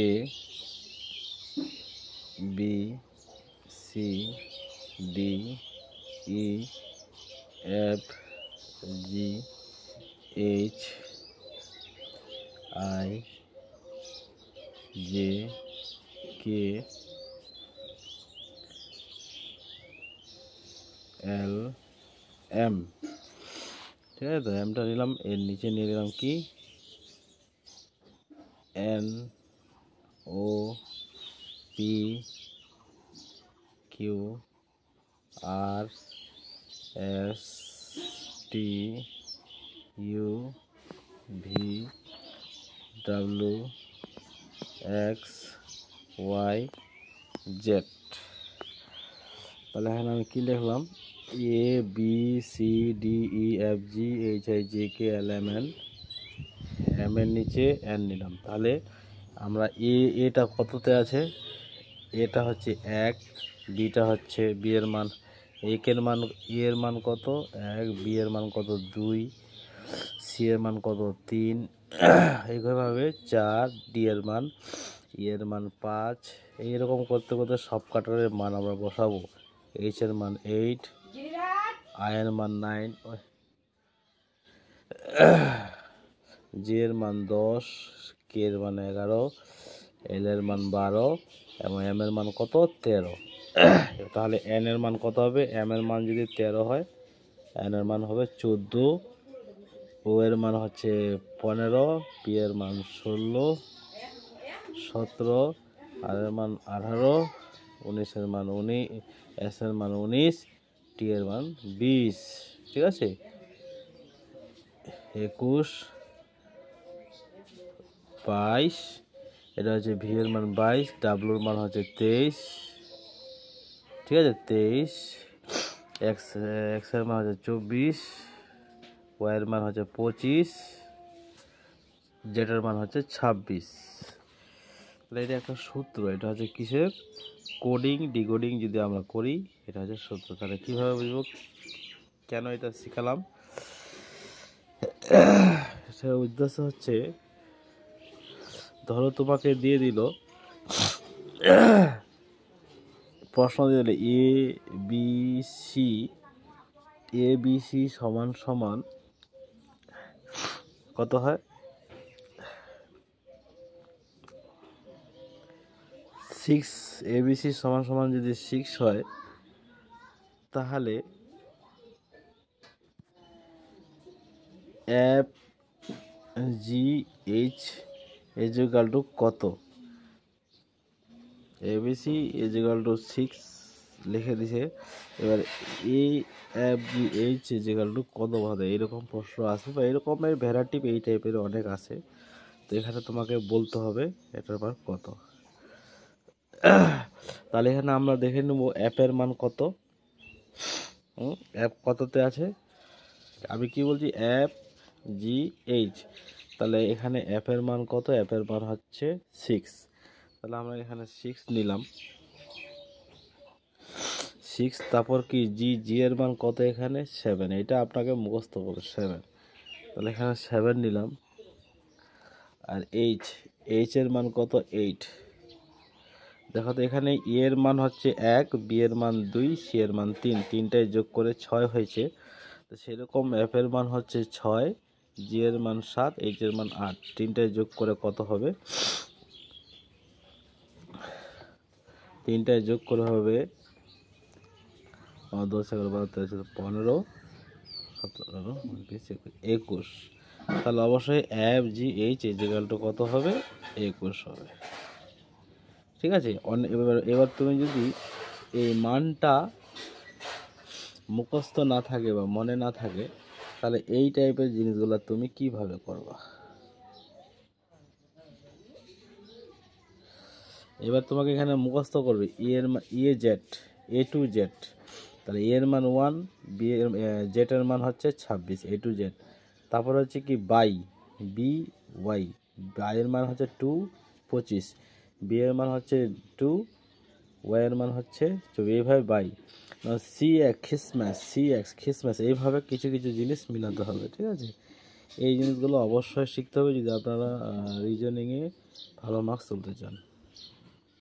A B C D E F G H I J K L M. ঠিক আছে, তো এমটা নিলাম, এর নিচে নিয়ে নিলাম কি N O P Q R S T U V W X Y Z. তাহলে এখানে আমি কী লিখলাম, A B C D E F G H I J K L M N, M এর নিচে এন নিলাম। তাহলে আমরা এটা কততে আছে, এটা হচ্ছে 1, বিটা হচ্ছে বি এর মান, এর মান এর মান কত 1, বি এর মান কত 2, সি এর মান কত 3, এইভাবে 4, ডি এর মান এর মান 5, এইরকম করতে করতে সব কাটারের মান আমরা বসাবো। এইচ এর মান 8, আই এর মান 9, জি এর মান 10, কে এর মান 11, এল এর মান 12 এবং এম এর মান কত 13। তাহলে এন এর মান কত হবে, এম এর মান যদি 13 হয়, এন এর মান হবে 14, ও এর মান হচ্ছে 15, পি এর মান 16, 17, আর এর মান 18, 19 এর মান 19, এস এর মান 19, টি এর মান 20। ঠিক আছে, 21, 22, এটা হচ্ছে ভি এর মান 22, ডাব্লুর মান হচ্ছে 23। ঠিক আছে, 23, এক্স এর মান হচ্ছে 24, ওয়াই এর মান হচ্ছে 25, জেড এর মান হচ্ছে 26। তাহলে এটা একটা সূত্র, এটা হচ্ছে কিসের, কোডিং ডিকোডিং যদি আমরা করি, এটা হচ্ছে সূত্র। তাহলে কীভাবে বুঝবো, কেন এটা শিখালাম, সেটার উদ্দেশ্য হচ্ছে, ধরো তোমাকে দিয়ে দিল প্রশ্ন দিয়ে দিলে এ বি সি সমান সমান কত হয়, 6, ABC সমান সমান যদি 6 হয়, তাহলে F G H equal to কত, ABC ইকুয়াল টু 6 লিখে দিছে, এবার A F G H equal to কত হবে, এরকম প্রশ্ন আসে বা এরকমের ভ্যারাইটিভ এই টাইপের অনেক আছে। তো এখানে তোমাকে বলতে হবে এটার মান কত। তাহলে এখানে আমরা দেখে নেব অ্যাপের মান কত, অ্যাপ কততে আছে, আমি কি বলছি এফ জি এইচ, তাহলে এখানে অ্যাপের মান কত, অ্যাপের মান হচ্ছে 6। তাহলে আমরা এখানে 6 নিলাম, 6, তারপর কি জি এর মান কত, এখানে 7, এটা আপনাকে মুখস্থ করবে 7। তাহলে এখানে 7 নিলাম, আর এইচ এর মান কত 8। দেখো তো এখানে ই এর মান হচ্ছে 1, বি এর মান 2, সি এর মান 3, তিনটায় যোগ করে 6 হয়েছে। তো সেরকম এফ এর মান হচ্ছে 6, জি এর মান 7, এইচ এর মান 8, তিনটায় যোগ করে কত হবে, তিনটায় যোগ করে হবে 10, 11, 12, 13, 15, 17, 21। তাহলে অবশ্যই F G H equal to কত হবে, 21 হবে। ঠিক আছে, এবার তুমি যদি এই মানটা মুখস্থ না থাকে বা মনে না থাকে, তাহলে এই টাইপের জিনিসগুলো তুমি কিভাবে করবা। এবার তোমাকে এখানে মুখস্থ করবে এ টু জেড, তাহলে এর মান 1, বি এর জেড এর মান হচ্ছে 26, এ টু জেড। তারপর হচ্ছে কি বাই, বি ওয়াই, বাই এর মান হচ্ছে 2, 25, বি এর মান হচ্ছে 2, ওয়াই এর মান হচ্ছে 24, এইভাবে বাই। সি এক্স খ্রিসমাস, এইভাবে কিছু কিছু জিনিস মিলাতে হবে। ঠিক আছে, এই জিনিসগুলো অবশ্যই শিখতে হবে যদি আপনারা রিজনিংয়ে ভালো মার্কস তুলতে চান।